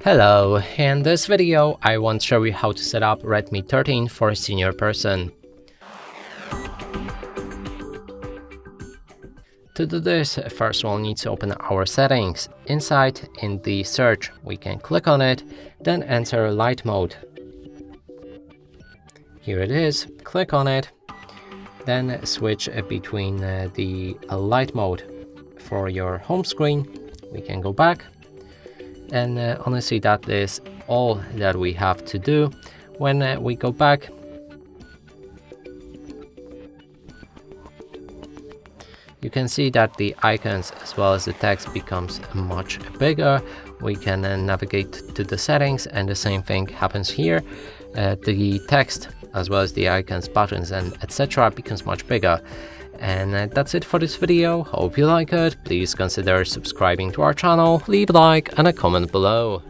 Hello, in this video I want to show you how to set up Redmi 13 for a senior person. To do this, first we'll need to open our settings. Inside, in the search, we can click on it, then enter light mode. Here it is, click on it, then switch between the light mode. For your home screen, we can go back. And honestly, that is all that we have to do. When we go back, you can see that the icons as well as the text becomes much bigger. We can navigate to the settings, and the same thing happens here. The text as well as the icons, buttons, and etc. becomes much bigger. And that's it for this video. Hope you like it. Please consider subscribing to our channel, leave a like and a comment below.